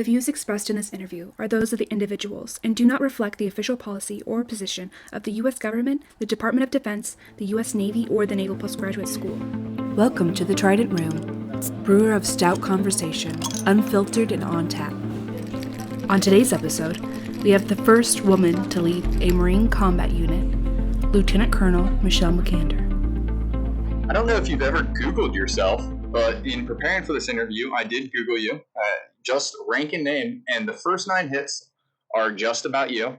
The views expressed in this interview are those of the individuals and do not reflect the official policy or position of the U.S. government, the Department of Defense, the U.S. Navy, or the Naval Postgraduate School. Welcome to the Trident Room, brewer of stout conversation, unfiltered and on tap. On today's episode, we have the first woman to lead a Marine combat unit, Lieutenant Colonel Michelle Macander. I don't know if you've ever Googled yourself, but in preparing for this interview, I did Google you, just rank and name, and the first 9 hits are just about you,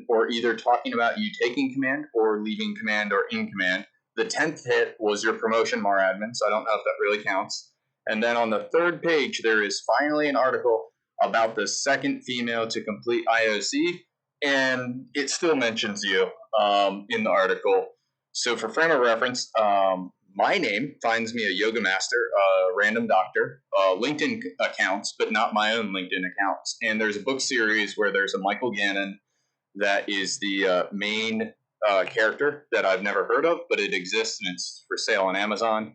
or either talking about you taking command or leaving command or in command. The 10th hit was your promotion, Mar Admin, so I don't know if that really counts. And then on the 3rd page, there is finally an article about the second female to complete IOC, and it still mentions you in the article. So for frame of reference, my name finds me a yoga master, a random doctor, LinkedIn accounts, but not my own LinkedIn accounts. And there's a book series where there's a Michael Gannon that is the main character that I've never heard of, but it exists and it's for sale on Amazon.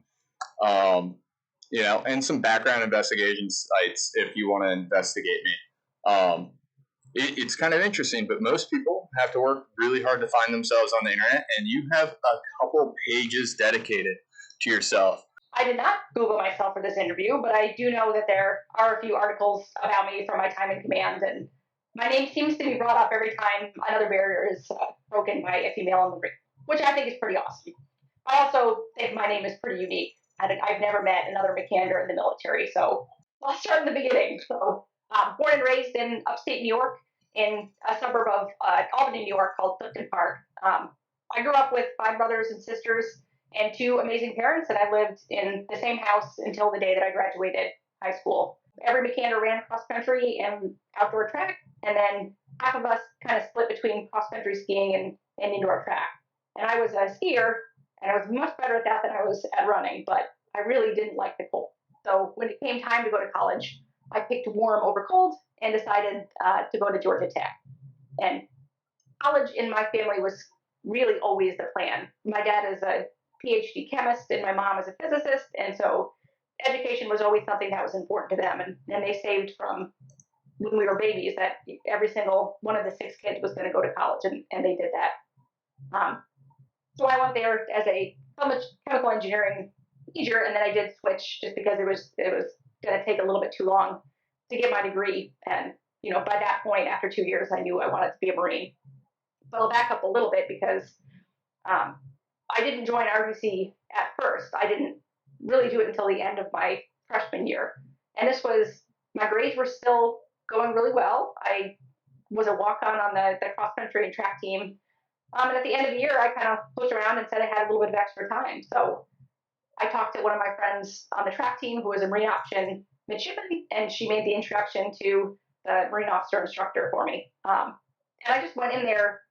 And some background investigation sites if you want to investigate me. It's kind of interesting, but most people have to work really hard to find themselves on the internet, and you have a couple pages dedicated to yourself. I did not Google myself for this interview, but I do know that there are a few articles about me from my time in command, and my name seems to be brought up every time another barrier is broken by a female in the Marine, which I think is pretty awesome. I also think my name is pretty unique. I've never met another Macander in the military, so I'll start in the beginning. So, born and raised in upstate New York, in a suburb of Albany, New York, called Clifton Park. I grew up with 5 brothers and sisters and 2 amazing parents, and I lived in the same house until the day that I graduated high school. Every Macander ran cross country and outdoor track, and then half of us kind of split between cross country skiing and indoor track. And I was a skier, and I was much better at that than I was at running, but I really didn't like the cold. So when it came time to go to college, I picked warm over cold and decided to go to Georgia Tech. And college in my family was really always the plan. My dad is a PhD chemist and my mom is a physicist, and so education was always something that was important to them. And they saved from when we were babies that every single one of the 6 kids was going to go to college, and they did that. So I went there as a chemical engineering major, and then I did switch just because it was going to take a little bit too long to get my degree. And, by that point, after 2 years, I knew I wanted to be a Marine. But I'll back up a little bit because I didn't join RUC at first. I didn't really do it until the end of my freshman year. And my grades were still going really well. I was a walk-on the cross-country and track team. And at the end of the year, I kind of looked around and said I had a little bit of extra time. So I talked to one of my friends on the track team who was a Marine option midshipman, and she made the introduction to the Marine officer instructor for me. And I just went in there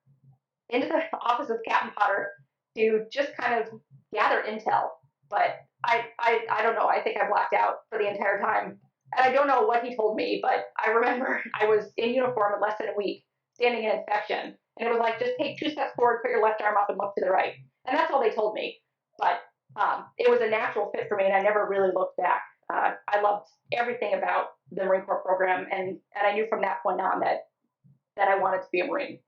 into the office of Captain Potter to just kind of gather intel. But I don't know. I think I blacked out for the entire time. And I don't know what he told me, but I remember I was in uniform in less than a week, standing in inspection. And it was like, just take 2 steps forward, put your left arm up, and look to the right. And that's all they told me. But it was a natural fit for me, and I never really looked back. I loved everything about the Marine Corps program, and I knew from that point on that I wanted to be a Marine.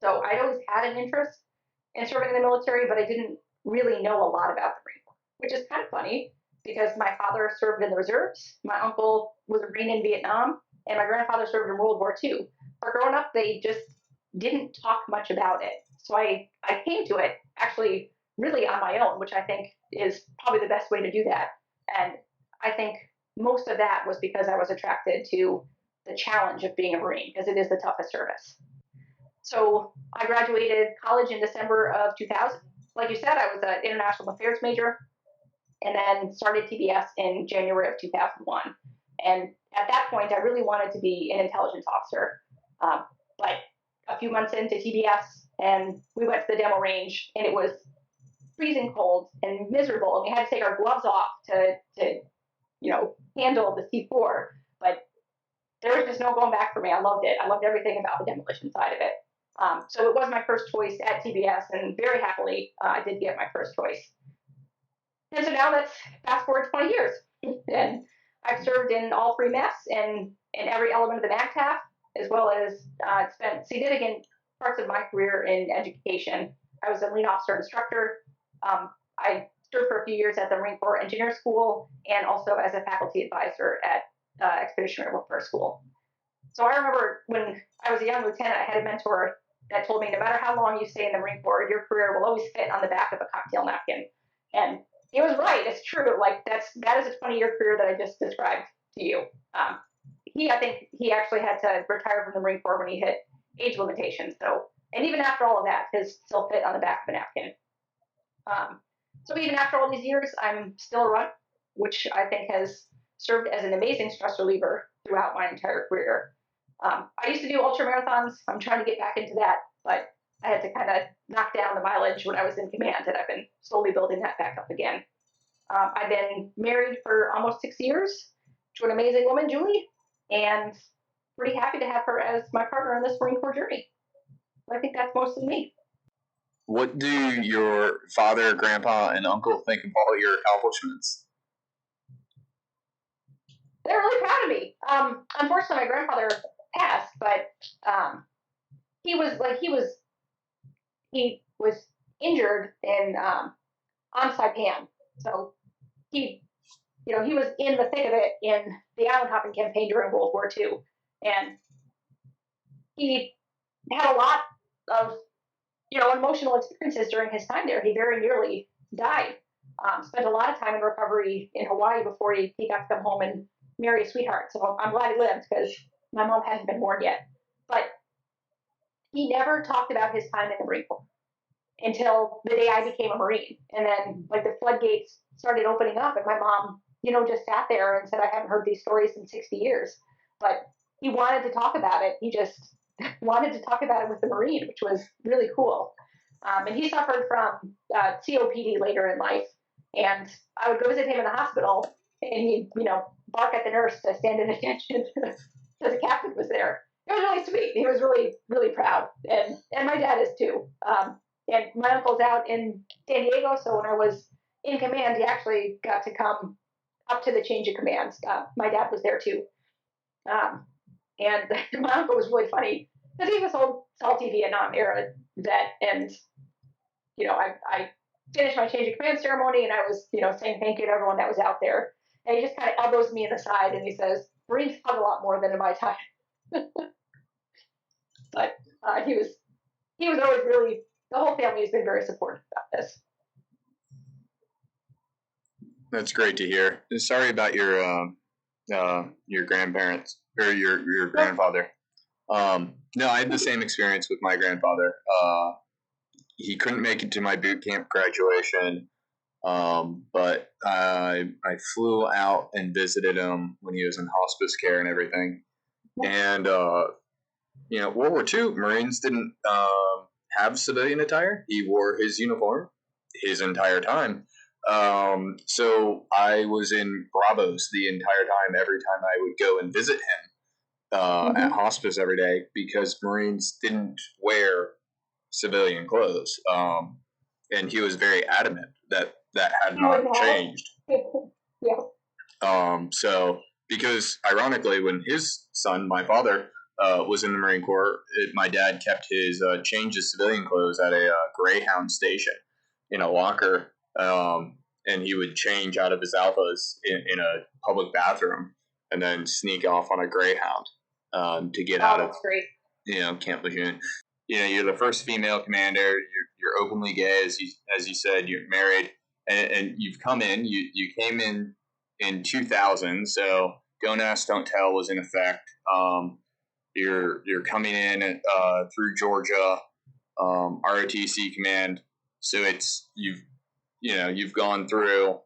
So I always had an interest in serving in the military, but I didn't really know a lot about the Marine Corps, which is kind of funny because my father served in the reserves, my uncle was a Marine in Vietnam, and my grandfather served in World War II. But growing up, they just didn't talk much about it. So I came to it actually really on my own, which I think is probably the best way to do that. And I think most of that was because I was attracted to the challenge of being a Marine, because it is the toughest service. So I graduated college in December of 2000. Like you said, I was an international affairs major, and then started TBS in January of 2001. And at that point, I really wanted to be an intelligence officer. But a few months into TBS, and we went to the demo range, and it was freezing cold and miserable, and we had to take our gloves off to handle the C4. But there was just no going back for me. I loved it. I loved everything about the demolition side of it. So it was my first choice at TBS, and very happily, I did get my first choice. And so now let's fast forward 20 years. And I've served in all 3 MEFs, and in every element of the MACTAF, as well as spent significant parts of my career in education. I was a Marine officer instructor. I served for a few years at the Marine Corps Engineer School and also as a faculty advisor at Expeditionary Warfare School. So I remember when I was a young lieutenant, I had a mentor that told me no matter how long you stay in the Marine Corps, your career will always fit on the back of a cocktail napkin. And he was right. It's true. Like that is a 20-year career that I just described to you. I think he actually had to retire from the Marine Corps when he hit age limitations. So, and even after all of that, his still fit on the back of a napkin. So even after all these years, I'm still a runner, which I think has served as an amazing stress reliever throughout my entire career. I used to do ultra marathons. I'm trying to get back into that, but I had to kind of knock down the mileage when I was in command, and I've been slowly building that back up again. I've been married for almost 6 years to an amazing woman, Julie, and pretty happy to have her as my partner on this Marine Corps journey. I think that's mostly me. What do your father, grandpa, and uncle think of all your accomplishments? They're really proud of me. Unfortunately, my grandfather passed, but he was injured in on Saipan. So he was in the thick of it in the island hopping campaign during World War II, and he had a lot of emotional experiences during his time there. He very nearly died. Spent a lot of time in recovery in Hawaii before he got to come home and marry a sweetheart. So I'm glad he lived because my mom hadn't been born yet. But he never talked about his time in the Marine Corps until the day I became a Marine. And then like the floodgates started opening up, and my mom, just sat there and said, I haven't heard these stories in 60 years. But he wanted to talk about it. He just wanted to talk about it with the Marine, which was really cool. And he suffered from COPD later in life. And I would go visit him in the hospital, and he'd, bark at the nurse to stand in attention because the captain was there. It was really sweet. He was really, really proud. And my dad is too. And my uncle's out in San Diego, so when I was in command, he actually got to come up to the change of command. My dad was there too. And my uncle was really funny because he was old salty Vietnam era vet. And, I finished my change of command ceremony, and I was, saying thank you to everyone that was out there. And he just kind of elbows me in the side and he says, Marines hug a lot more than in my time. But he was always really, the whole family has been very supportive about this. That's great to hear. Sorry about your grandparents or your grandfather. No, I had the same experience with my grandfather. He couldn't make it to my boot camp graduation, but I flew out and visited him when he was in hospice care and everything. And World War II Marines didn't have civilian attire. He wore his uniform his entire time. So I was in Bravos the entire time, every time I would go and visit him at hospice every day, because Marines didn't wear civilian clothes. And he was very adamant that had not changed. Yeah. So, because ironically, when his son, my father, was in the Marine Corps, my dad kept his change of civilian clothes at a Greyhound station in a locker, and he would change out of his alphas in a public bathroom and then sneak off on a Greyhound to get out of Camp Lejeune. You're the first female commander. You're openly gay, as you said. You're married, and you've come in. You came in 2000, so Don't Ask, Don't Tell was in effect. You're coming in through Georgia, ROTC command. So it's you've gone through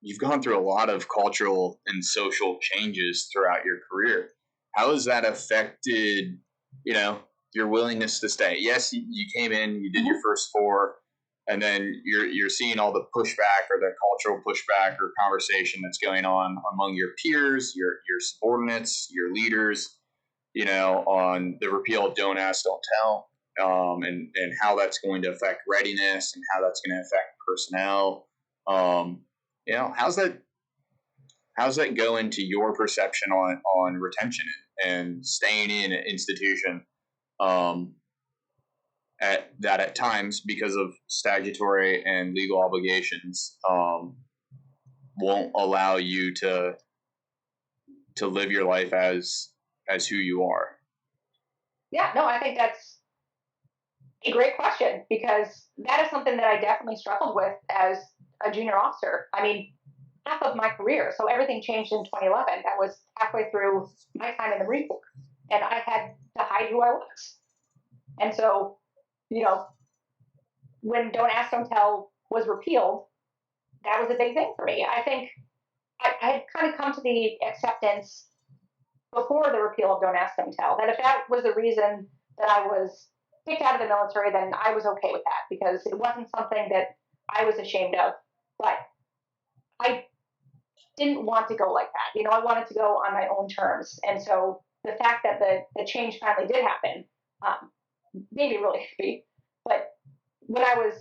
a lot of cultural and social changes throughout your career. How has that affected your willingness to stay? Yes, you came in, you did your first 4, and then you're seeing all the pushback or the cultural pushback or conversation that's going on among your peers, your subordinates, your leaders, on the repeal of Don't Ask, Don't Tell, and how that's going to affect readiness and how that's going to affect personnel. How's how's that go into your perception on retention and staying in an institution at times, because of statutory and legal obligations, won't allow you to live your life as who you are? Yeah, no, I think that's a great question, because that is something that I definitely struggled with as a junior officer. I mean, half of my career, so everything changed in 2011. That was halfway through my time in the Marine Corps, and I had to hide who I was. And so, when Don't Ask, Don't Tell was repealed, that was a big thing for me. I think I had kind of come to the acceptance before the repeal of Don't Ask, Don't Tell that if that was the reason that I was kicked out of the military, then I was okay with that, because it wasn't something that I was ashamed of. But I didn't want to go like that. I wanted to go on my own terms. And so the fact that the change finally did happen made me really happy. But when I was,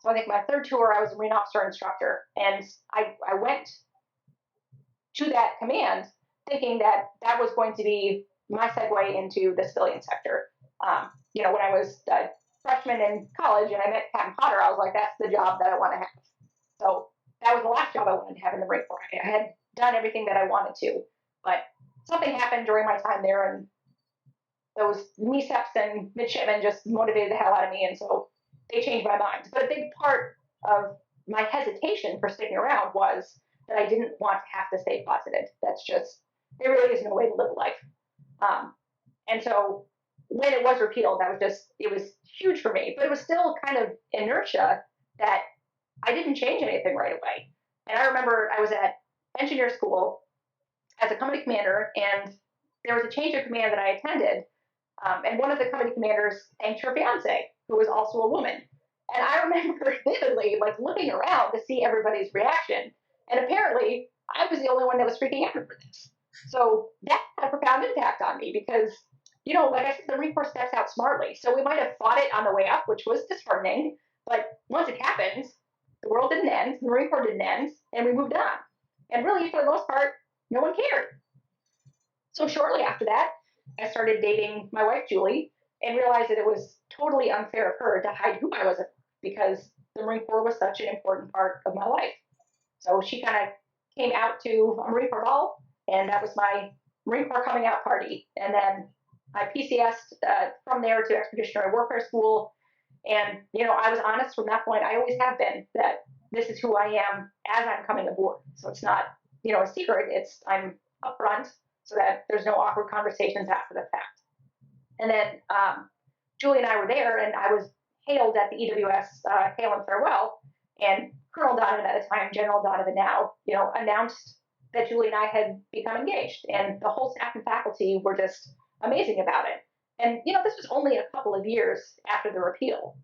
so I think my third tour, I was a Marine officer instructor, and I went to that command thinking that that was going to be my segue into the civilian sector. When I was a freshman in college and I met Captain Potter, I was like, that's the job that I want to have. So that was the last job I wanted to have in the Marine Corps. I had done everything that I wanted to, but something happened during my time there, and those MECEPs and midshipmen just motivated the hell out of me, and so they changed my mind. But a big part of my hesitation for sticking around was that I didn't want to have to stay closeted. That's just, there really is no way to live life. And so when it was repealed, it was huge for me, but it was still kind of inertia that I didn't change anything right away. And I remember I was at engineer school as a company commander, and there was a change of command that I attended. And one of the company commanders thanked her fiance, who was also a woman. And I remember vividly, looking around to see everybody's reaction. And apparently, I was the only one that was freaking out over this. So that had a profound impact on me, because, like I said, the Marine Corps steps out smartly. So we might have fought it on the way up, which was disheartening. But once it happened, the world didn't end, the Marine Corps didn't end, and we moved on. And really, for the most part, no one cared. So shortly after that, I started dating my wife, Julie, and realized that it was totally unfair of her to hide who I was, because the Marine Corps was such an important part of my life. So she kind of came out to a Marine Corps ball, and that was my Marine Corps coming out party. And then I PCS'd from there to Expeditionary Warfare School. And, I was honest from that point. I always have been, that this is who I am as I'm coming aboard. So it's not, a secret. I'm upfront so that there's no awkward conversations after the fact. And then Julie and I were there, and I was hailed at the EWS hail and farewell. And Colonel Donovan at the time, General Donovan now, announced that Julie and I had become engaged. And the whole staff and faculty were just amazing about it. And, this was only a couple of years after the repeal,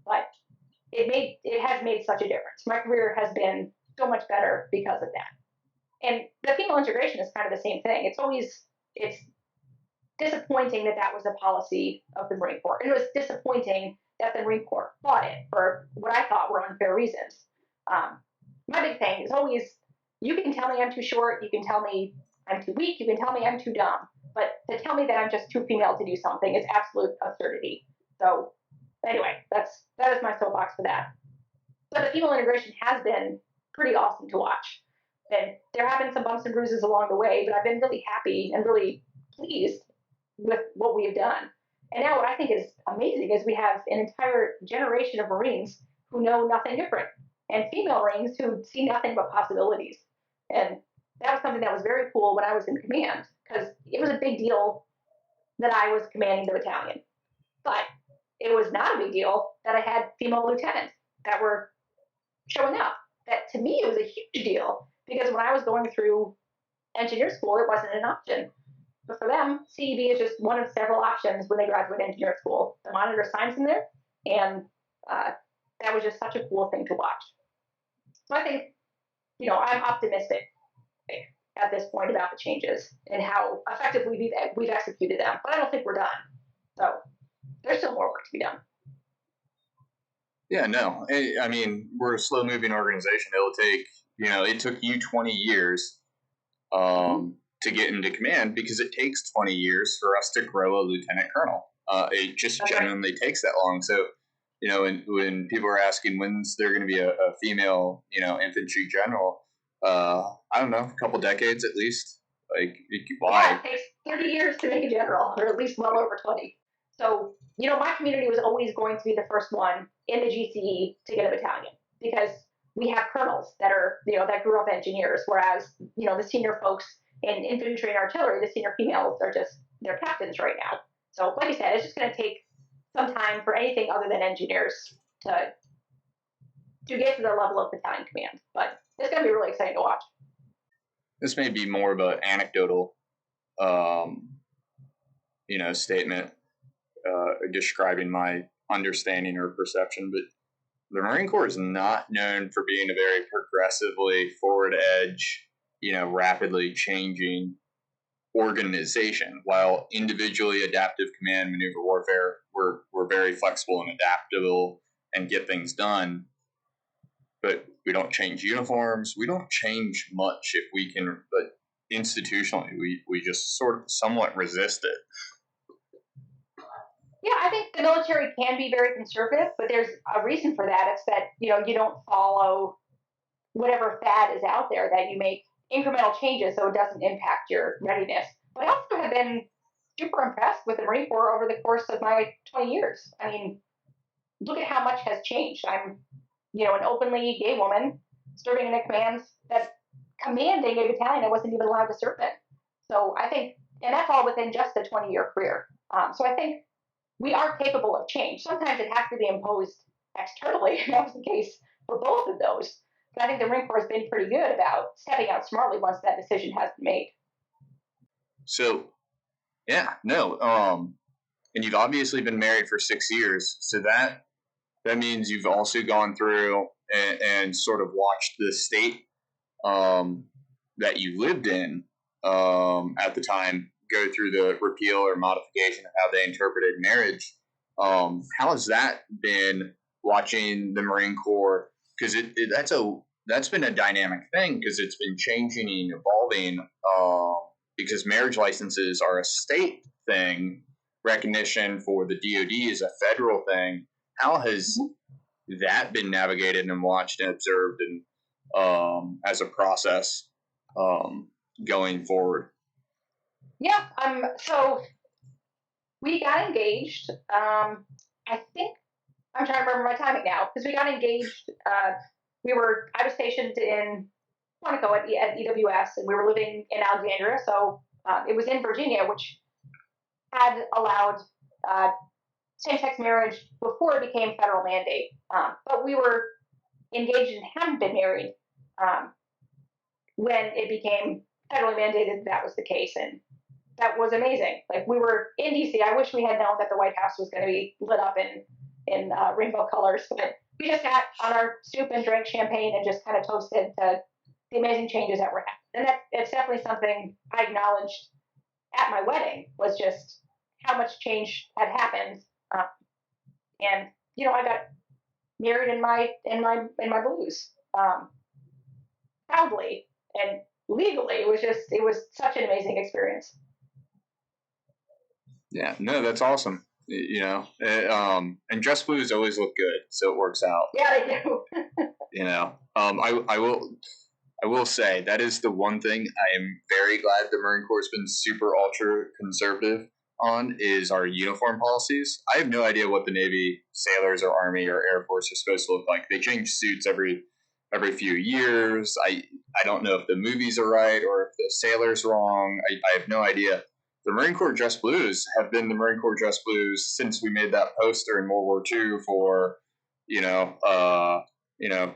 but it has made such a difference. My career has been so much better because of that. And the female integration is kind of the same thing. It's disappointing that was a policy of the Marine Corps. And it was disappointing that the Marine Corps fought it for what I thought were unfair reasons. My big thing is always, you can tell me I'm too short, you can tell me I'm too weak, you can tell me I'm too dumb, but to tell me that I'm just too female to do something is absolute absurdity. So anyway, that is my soapbox for that. But the female integration has been pretty awesome to watch. And there have been some bumps and bruises along the way, but I've been really happy and really pleased with what we have done. And now what I think is amazing is we have an entire generation of Marines who know nothing different, and female Marines who see nothing but possibilities. And that was something that was very cool when I was in command, because it was a big deal that I was commanding the battalion. But it was not a big deal that I had female lieutenants that were showing up. That to me, it was a huge deal, because when I was going through engineer school, it wasn't an option. But for them, CEB is just one of several options when they graduate engineer school. The monitor signs in there, and that was just such a cool thing to watch. So I think, I'm optimistic at this point about the changes and how effectively we've executed them. But I don't think we're done. So there's still more work to be done. Yeah, no. I mean, we're a slow-moving organization. It'll take, it took you 20 years to get into command, because it takes 20 years for us to grow a lieutenant colonel. It just genuinely takes that long. So, when people are asking when's there going to be a female, infantry general, I don't know, a couple decades at least. Why? Yeah, it takes 30 years to make a general, or at least well over 20. So, my community was always going to be the first one in the GCE to get a battalion, because we have colonels that are, that grew up engineers, whereas, the senior folks in infantry and artillery, the senior females are they're captains right now. So, like I said, it's just going to take some time for anything other than engineers to get to their level of battalion command. But it's going to be really exciting to watch. This may be more of an anecdotal, statement describing my understanding or perception, but the Marine Corps is not known for being a very progressively forward edge, rapidly changing organization. While individually adaptive command maneuver warfare, we're very flexible and adaptable and get things done, but we don't change uniforms. We don't change much if we can, but institutionally, we just sort of somewhat resist it. Yeah, I think the military can be very conservative, but there's a reason for that. It's that, you don't follow whatever fad is out there, that you make incremental changes so it doesn't impact your readiness. But I also have been super impressed with the Marine Corps over the course of my 20 years. I mean, look at how much has changed. I'm, an openly gay woman serving in a command that commanding a battalion I wasn't even allowed to serve in. So I think, and that's all within just a 20-year career. So I think we are capable of change. Sometimes it has to be imposed externally. That was the case for both of those. But I think the Marine Corps has been pretty good about stepping out smartly once that decision has been made. So, yeah, no. And you've obviously been married for 6 years. So that means you've also gone through and sort of watched the state that you lived in at the time go through the repeal or modification of how they interpreted marriage. How has that been, watching the Marine Corps? Because that's been a dynamic thing, because it's been changing and evolving. Because marriage licenses are a state thing, recognition for the DoD is a federal thing. How has that been navigated and watched and observed, and as a process going forward? Yeah. So we got engaged. I think I'm trying to remember my timing now, because we got engaged. I was stationed in Quantico at EWS, and we were living in Alexandria. So it was in Virginia, which had allowed same-sex marriage before it became federal mandate. But we were engaged and hadn't been married when it became federally mandated that was the case. And that was amazing. Like, we were in DC. I wish we had known that the White House was going to be lit up in rainbow colors, but we just sat on our stoop and drank champagne and just kind of toasted to the amazing changes that were happening. And it's definitely something I acknowledged at my wedding, was just how much change had happened. And I got married in my blues, proudly and legally. It was such an amazing experience. Yeah, no, that's awesome. And dress blues always look good, so it works out. Yeah, they do. I will say that is the one thing I am very glad the Marine Corps has been super ultra conservative on, is our uniform policies. I have no idea what the Navy sailors or Army or Air Force are supposed to look like. They change suits every few years. I don't know if the movies are right or if the sailor's wrong. I have no idea. The Marine Corps dress blues have been the Marine Corps dress blues since we made that poster in World War II for,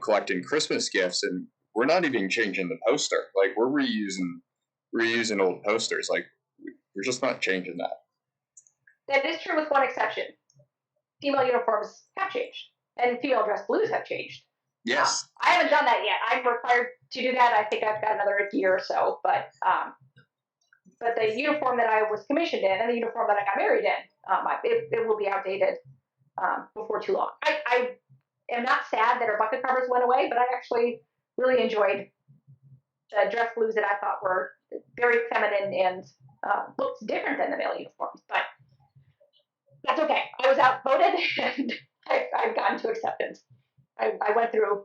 collecting Christmas gifts, and we're not even changing the poster. Like, we're reusing old posters. Like, we're just not changing that. That is true, with one exception. Female uniforms have changed, and female dress blues have changed. Yes. I haven't done that yet. I'm required to do that. I think I've got another year or so, but the uniform that I was commissioned in and the uniform that I got married in, it will be outdated before too long. I am not sad that our bucket covers went away, but I actually really enjoyed the dress blues that I thought were very feminine and looked different than the male uniforms. But that's okay. I was outvoted, and I've gotten to acceptance. I went through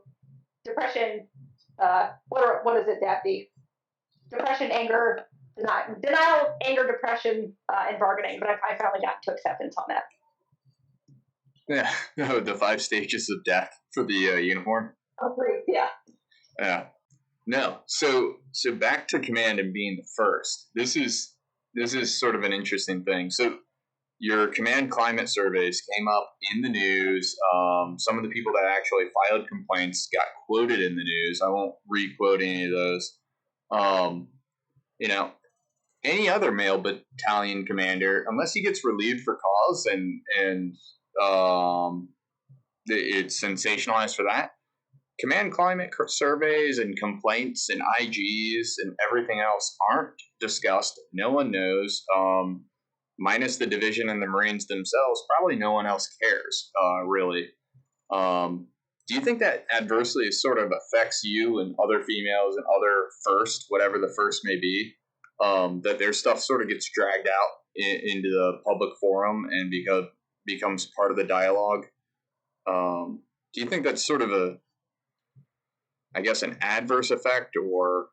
depression. What is it, Daphne? Depression, anger, denial, anger, depression, and bargaining. But I finally got to acceptance on that. Yeah, the 5 stages of death for the uniform. Oh, great. Yeah. Yeah. No. So back to command and being the first. This is sort of an interesting thing. So your command climate surveys came up in the news. Some of the people that actually filed complaints got quoted in the news. I won't re-quote any of those. Any other male battalion commander, unless he gets relieved for cause and it's sensationalized for that, command climate surveys and complaints and IGs and everything else aren't discussed. No one knows. Minus the division and the Marines themselves, probably no one else cares, really. Do you think that adversely sort of affects you and other females and other first, whatever the first may be, that their stuff sort of gets dragged out into the public forum and becomes part of the dialogue? Do you think that's sort of an adverse effect or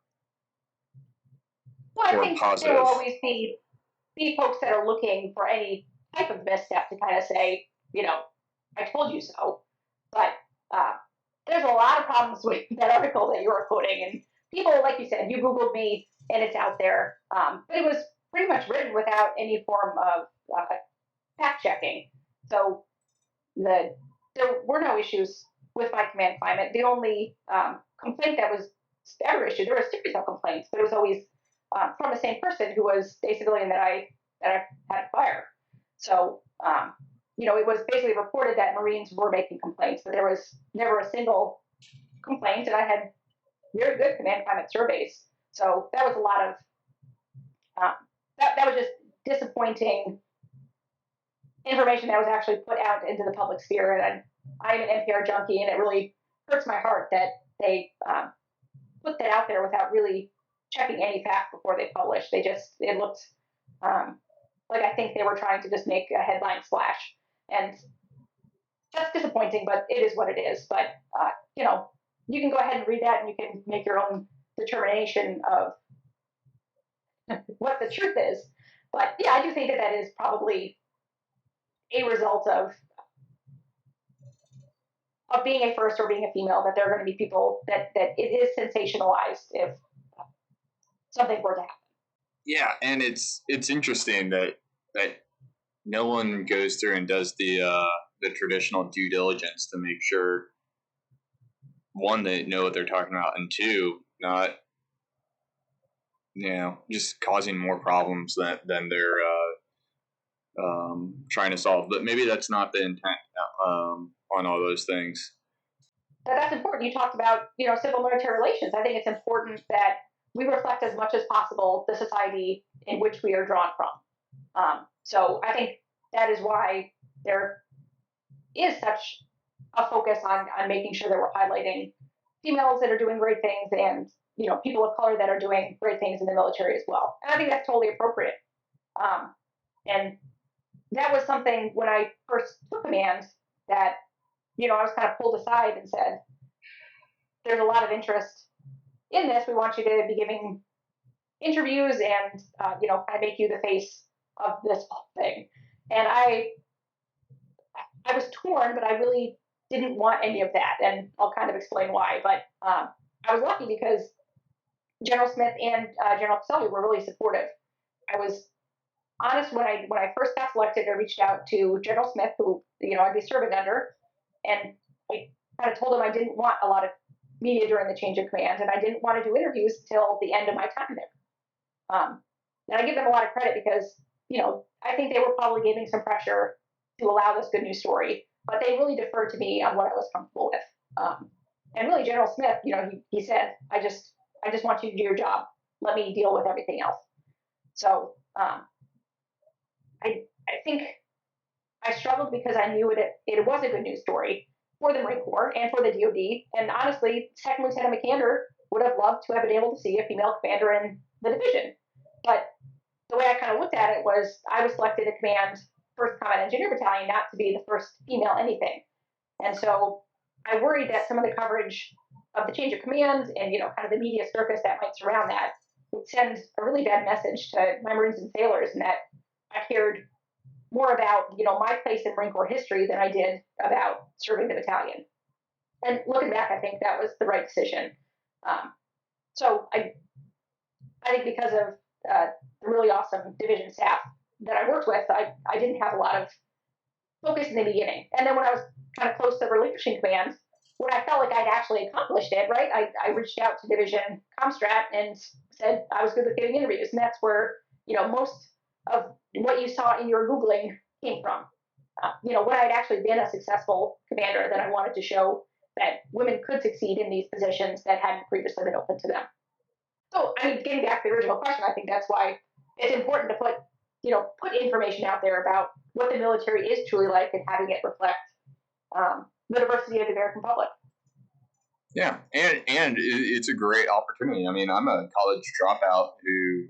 I think positive? there will always be folks that are looking for any type of misstep to kind of say, I told you so. But there's a lot of problems with that article that you were quoting. And people, like you said, you Googled me and it's out there. But it was pretty much written without any form of fact checking. So there were no issues with my command climate. The only complaint that was ever issued, there were a series of complaints, but it was always from the same person who was a civilian that I had to fire. So, it was basically reported that Marines were making complaints, but there was never a single complaint, and I had very good command climate surveys. So that was a lot of, that was just disappointing information that was actually put out into the public sphere. And I'm an NPR junkie, and it really hurts my heart that they put that out there without really checking any facts before they published. It looked like I think they were trying to just make a headline splash. And that's disappointing, but it is what it is. But, you can go ahead and read that and you can make your own determination of what the truth is. But yeah, I do think that is probably a result of being a first or being a female, that there are going to be people that it is sensationalized if something were to happen. Yeah, and it's interesting that no one goes through and does the traditional due diligence to make sure, one, they know what they're talking about, and two, not just causing more problems than they're trying to solve. But maybe that's not the intent on all those things. That's important. You talked about civil military relations. I think it's important that we reflect as much as possible the society in which we are drawn from. So I think that is why there is such a focus on making sure that we're highlighting females that are doing great things and people of color that are doing great things in the military as well. And I think that's totally appropriate. And that was something when I first took command that I was kind of pulled aside and said, there's a lot of interest in this. We want you to be giving interviews and, kind of make you the face of this whole thing. And I was torn, but I really didn't want any of that. And I'll kind of explain why. But I was lucky because General Smith and General Caselli were really supportive. I was honest when I first got selected. I reached out to General Smith, who I'd be serving under, and I kind of told him I didn't want a lot of media during the change of command, and I didn't want to do interviews till the end of my time there. And I give them a lot of credit because I think they were probably giving some pressure to allow this good news story, but they really deferred to me on what I was comfortable with. And really, General Smith, he said, I just want you to do your job. Let me deal with everything else. So I think I struggled because I knew it was a good news story for the Marine Corps and for the DoD. And honestly, Second Lieutenant Macander would have loved to have been able to see a female commander in the division. But the way I kind of looked at it was I was selected to command 1st Combat Engineer Battalion, not to be the first female anything. And so I worried that some of the coverage of the change of command and, kind of the media circus that might surround that would send a really bad message to my Marines and sailors, and that I cared more about, my place in Marine Corps history than I did about serving the battalion. And looking back, I think that was the right decision. So I think because of the really awesome division staff that I worked with, I didn't have a lot of focus in the beginning. And then when I was kind of close to relinquishing command, when I felt like I'd actually accomplished it, right, I reached out to Division Comstrat and said I was good with getting interviews. And that's where, most of what you saw in your Googling came from. When I had actually been a successful commander, then I wanted to show that women could succeed in these positions that hadn't previously been open to them. So, getting back to the original question, I think that's why it's important to put information out there about what the military is truly like and having it reflect the diversity of the American public. Yeah, and it's a great opportunity. I'm a college dropout who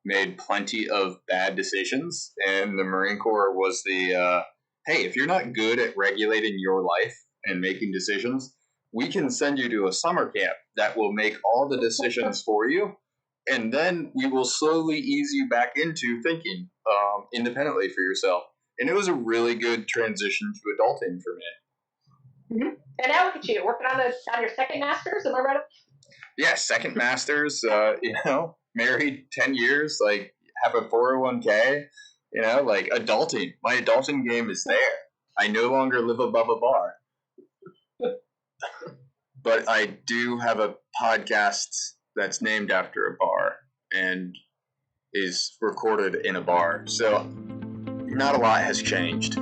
made plenty of bad decisions, and the Marine Corps was the, hey, if you're not good at regulating your life and making decisions, we can send you to a summer camp that will make all the decisions for you, and then we will slowly ease you back into thinking independently for yourself. And it was a really good transition to adulting for me. Mm-hmm. And now look at you, working on your second master's, am I right? Yeah, second master's, married 10 years, have a 401k, adulting. My adulting game is there. I no longer live above a bar. But I do have a podcast that's named after a bar and is recorded in a bar. So not a lot has changed.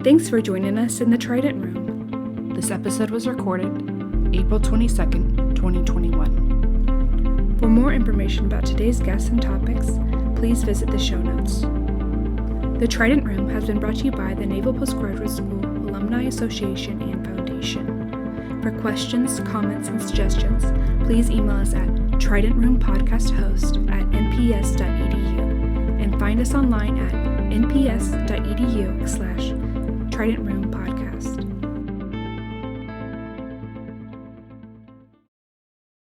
Thanks for joining us in the Trident Room. This episode was recorded April 22nd, 2021. For more information about today's guests and topics, please visit the show notes. The Trident Room has been brought to you by the Naval Postgraduate School Alumni Association and Foundation. For questions, comments, and suggestions, please email us at tridentroompodcasthost@nps.edu and find us online at nps.edu/Trident Room